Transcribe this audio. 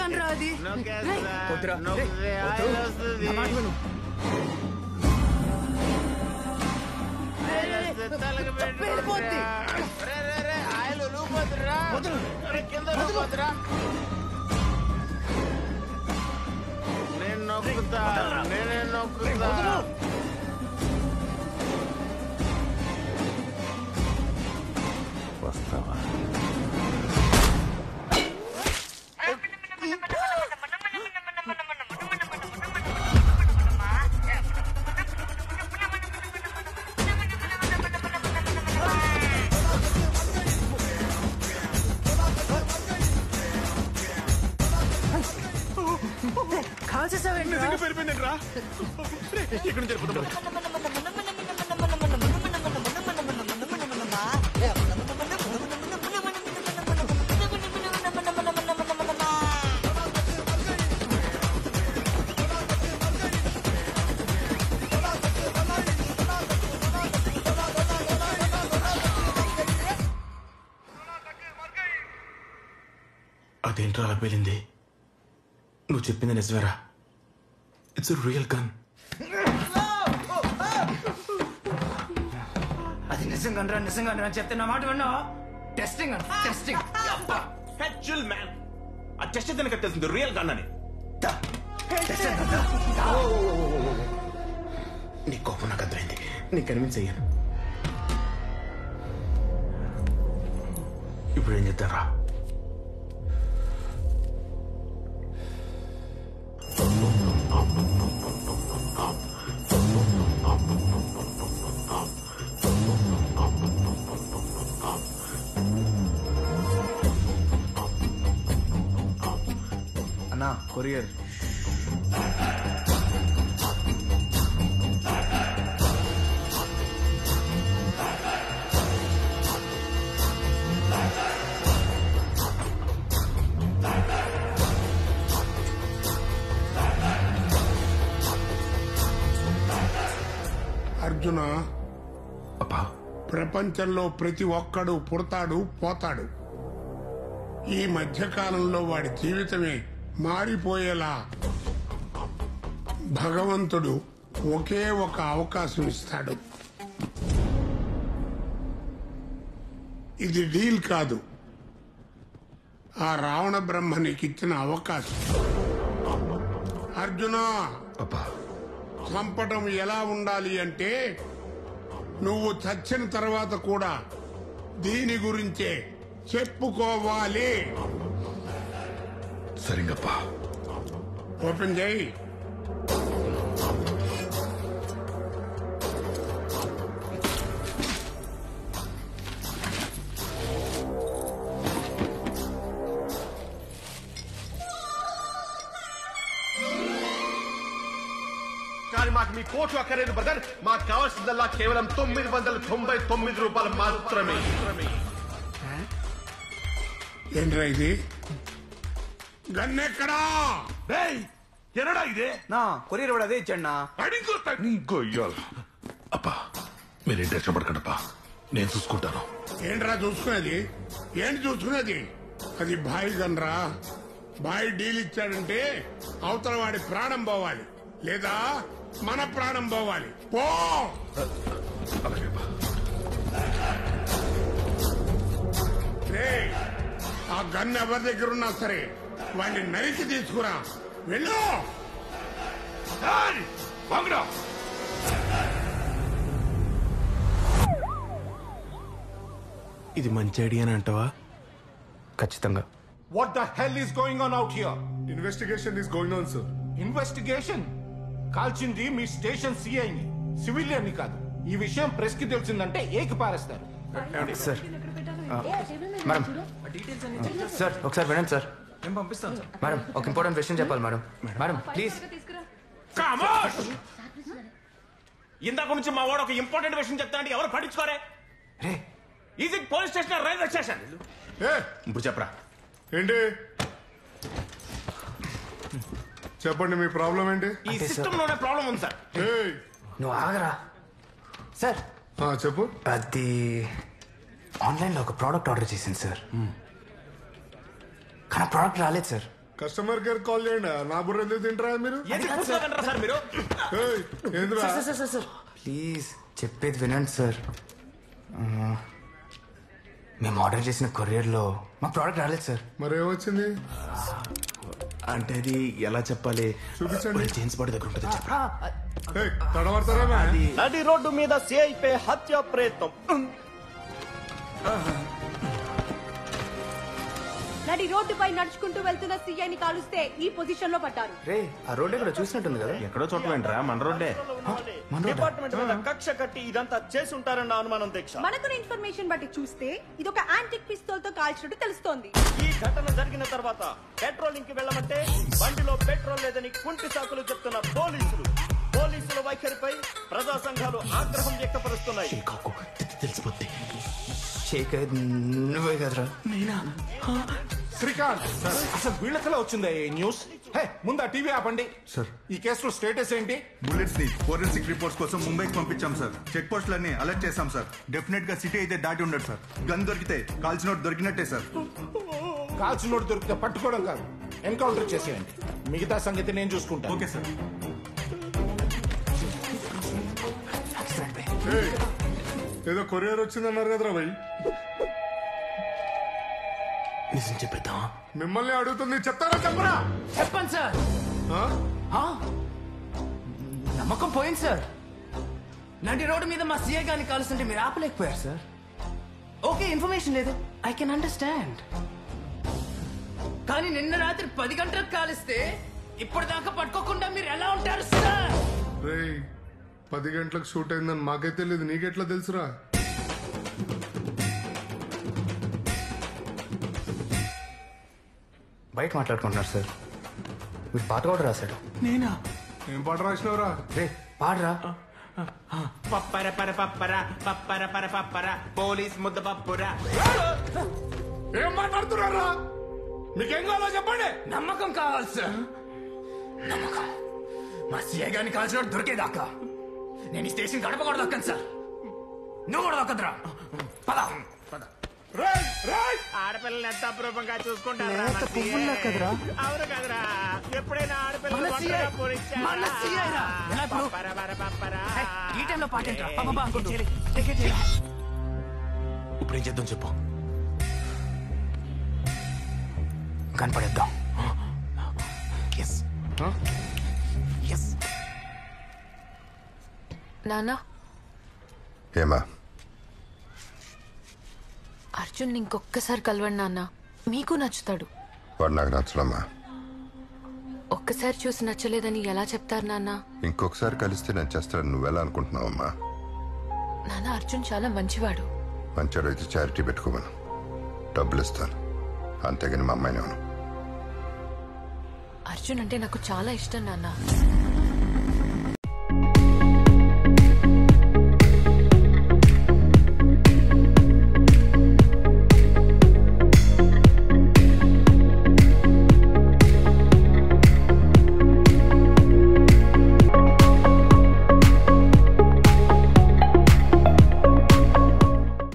కనరా అది నేను నొక్కుతా నేనే నొక్కుతా వస్తావా పేరిపోయిందంట్రా ఇక్కడ నుంచి వెళ్ళిపోతాం అదేంట్రా అలా పేలింది నువ్వు చెప్పింది నిజమేరా ఇట్స్ రియల్ గన్ అది నిజంగా నిజంగా చెప్తే నా మాట విన్నావా టెస్టింగ్ టెస్టింగ్ చిల్ మ్యాన్ ఆ టెస్ట్ అయితే నాకు తెలిసింది రియల్ గన్ అని నీ కోపం నాకు అర్థమైంది నీకు కన్విన్స్ అయ్యాను ఇప్పుడు ఏం చెప్తారా అన్నా కొరియర్ అర్జున అబ్బా ప్రపంచంలో ప్రతి ఒక్కడు పుడతాడు పోతాడు ఈ మధ్యకాలంలో వాడి జీవితమే మారిపోయేలా భగవంతుడు ఒకే ఒక అవకాశం ఇస్తాడు ఇది డీల్ కాదు ఆ రావణ బ్రహ్మ నీకిచ్చిన అవకాశం అర్జున అబ్బా చంపటం ఎలా ఉండాలి అంటే నువ్వు చచ్చిన తర్వాత కూడా దీని గురించే చెప్పుకోవాలి సరిగప్పా ఓపెన్ చేయి కానీ మాకు మీ కోట్లు అక్కర్లేదు బ్రదర్ మాకు కావాల్సిందల్లా కేవలం 999 రూపాయలు మాత్రమే ఏంట్రా ఇది గన్నెక్కడా ఎనడా ఇదే నా కొరియర్ కూడా అదే ఇచ్చాడు నా అబ్బా మీరేం టెన్షన్ పడకండప్పా నేను చూసుకుంటాను ఏంట్రా చూసుకునేది ఏంటి చూసుకునేది అది బాయ్ గన్రా బాయ్ డీల్ ఇచ్చాడంటే అవతల వాడి ప్రాణం పోవాలి లేదా మన ప్రాణం పోవాలి పో రేయ్, ఆ గన్ ఎవరి దగ్గర ఉన్నా సరే వాడిని నరికి తీసుకురా వెళ్ళు ఇది మంచి ఐడియా అని అంటావా ఖచ్చితంగా What the hell is going on out here? Investigation is going on, sir. Investigation కాల్చింది మీ స్టేషన్ సిఐని సివిలియన్ ని కాదు ఈ విషయం ప్రెస్ కి తెలిసిందంటే ఏకి పారేస్తారు సార్ మేడం సార్ ఒకసారి వినండి సార్ నేను పంపిస్తాను సార్. మేడం ఒక ఇంపార్టెంట్ విషయం చెప్పాలి మేడం మేడం ప్లీజ్ ఇందాక నుంచి మా వాడు ఒక ఇంపార్టెంట్ విషయం చెప్తా అంటే ఎవరు పట్టించుకోరే రే is it police station railway station ఇప్పుడు చెప్పరా ఏంటి చెప్పండి మీ ప్రాబ్లం ఏంటి ఈ సిస్టమ్ లోనే ప్రాబ్లం ఉంది సార్ ఏయ్, నువ్వు ఆగరా సార్ చెప్పు అది ఆన్లైన్లో ఒక ప్రోడక్ట్ ఆర్డర్ చేసింది సార్ కానీ ప్రోడక్ట్ రాలేదు సార్ కస్టమర్ కేర్ కాల్ చేయండి. నా బుర్ర ఎందుకు తింటారా మీరు? ఏయ్, ఏందిరా? సార్ ప్లీజ్ చెప్పేది వినండి సార్. మేము ఆర్డర్ చేసిన కొరియర్లో మా ప్రోడక్ట్ రాలేదు సార్. మరేమొచ్చింది? అంటే అది ఎలా చెప్పాలి? చూపించండి. జేమ్స్ బాడీ దగ్గర ఉంటుంది చెప్పరా. ఏయ్, తడబడతారా మ్యా? నడి రోడ్డు మీద సిఐపై హత్య ప్రయత్నం. నడి రోడ్డుపై నడుచుకుంటూ వెళ్తున్న సీఐని కాలుస్తే ఈ పొజిషన్ లో పడ్డారు. రే ఆ రోడ్ ఎక్కడ చూసినట్టుంది కదా. ఎక్కడో చోట వెంట్రా, మన రోడ్డే. డిపార్ట్మెంట్ మీద కక్ష కట్టి ఇదంతా చేసి ఉంటారన్న అనుమానం దీక్ష. మనకున్న ఇన్ఫర్మేషన్ బట్టి చూస్తే ఇది ఒక యాంటిక్ పిస్తోల్ తో కాల్చినట్టు తెలుస్తోంది. ఈ ఘటన జరిగిన తర్వాత పెట్రోలింగ్ కి వెళ్ళమంటే బండిలో పెట్రోల్ లేదని కుంటి సాకులు చెప్తున్న పోలీసుల వైఖరిపై ప్రజా సంఘాలు ఆగ్రహం వ్యక్తపరుస్తున్నాయి. తెలిసిపోద్ది. షేక్ నువ్వే కదరా. శ్రీకాంత్ అసలు వీళ్ళకలా వచ్చిందా ఈ న్యూస్? హే, ముందు ఆ టీవీ ఆపండి. సార్. ఈ కేసులో స్టేటస్ ఏంటి? బుల్లెట్స్ ని ఫోరెన్సిక్ రిపోర్ట్స్ కోసం ముంబైకి పంపించాం సార్. చెక్ పోస్టులన్నీ అలర్ట్ చేశాం సార్. డెఫినెట్ గా సిటీ అయితే దాటి ఉండదు సార్. గన్ దొరికితే కాల్చినోట్ దొరికినట్టే సార్. కాల్చినోడు దొరికితే పట్టుకోవడం కాదు, ఎన్కౌంటర్ చేసేయండి. మిగతా సంగతి నేను చూసుకుంటాను. Okay sir. ఏయ్, ఏదో కొరియర్ వచ్చిందన్నారు కదరా భయ్. నిజం చెప్పేద్దామా? మిమ్మల్ని అడుగుతుంది, చెప్తారా చెప్పరా? చెప్పండి సార్. ఆ? నమ్మకం పోయింది సార్. నడి రోడ్డు మీద మా సీఏ గారిని కాలుస్తుంటే మీరు ఆపలేకపోయారు సార్. ఓకే, ఇన్ఫర్మేషన్ లేదు, ఐ కెన్ అండర్స్టాండ్. కానీ నిన్న రాత్రి 10 గంటలకు కాలిస్తే ఇప్పటిదాకా పట్టుకోకుండా మీరు ఎలా ఉంటారు సార్? రేయ్, 10 గంటలకు షూట్ అయిందని మాకైతే తెలియదు, నీకెట్లా తెలుసురా? బయట మాట్లాడుకుంటున్నారు సార్. మీరు పాట కూడా రాశాడు. నేనా? ఏం పాట రాసినవరా? రే పాడరా. పప్పర పర పప్పర పప్పర పర పప్పర పోలీస్ ముద్ద పప్పురా. ఏం మాట్లాడుతున్నారా? మీకేం కావాలో చెప్పండి. నమ్మకం కావాలి సార్. నమ్మకం. మా సీఏ గారిని కాల్చిన దొరికేదాకా నేను ఈ స్టేషన్ గడప కూడా దక్కను సార్. నువ్వు కూడా దక్కదురా. పద. రేయ్, రేయ్! ఆడపిల్లలు ఎంత అప్రూపంగా చూసుకుంటారా? లేత పువ్వుల్లా కదరా. అవును కదరా. ఎప్పుడైనా ఆడపిల్లలు మన ఒంటరిగా CI పోనిచ్చారా? మన CI రా. ఎలా ఇప్పుడు? పప్పర పర పప్పర. ఏయ్, ఈ టైంలో పాట ఏంట్రా? పాపా అనుకుంటూ. ఇప్పుడు ఏం చేద్దాం చెప్పు. కనపడేద్దాం. Yes yes. నానా, ఏమా? అర్జున్ ఇంకొక్కసారి కలవండి నాన్న, మీకు నచ్చుతాడు. వాడు నాకు నచ్చడమ్మా. ఒక్కసారి చూసి నచ్చలేదని ఎలా చెప్తారు నాన్న? ఇంకొకసారి కలిస్తే నేను చేస్తాను. నువ్వెలా అనుకుంటున్నావమ్మా? నాన్న, అర్జున్ చాలా మంచివాడు. మంచివాడు అయితే చారిటీ పెట్టుకోమను, డబ్బులు ఇస్తాను. అంతేగాని మా అమ్మాయిని అవును. అర్జున్ అంటే నాకు చాలా ఇష్టం నాన్న.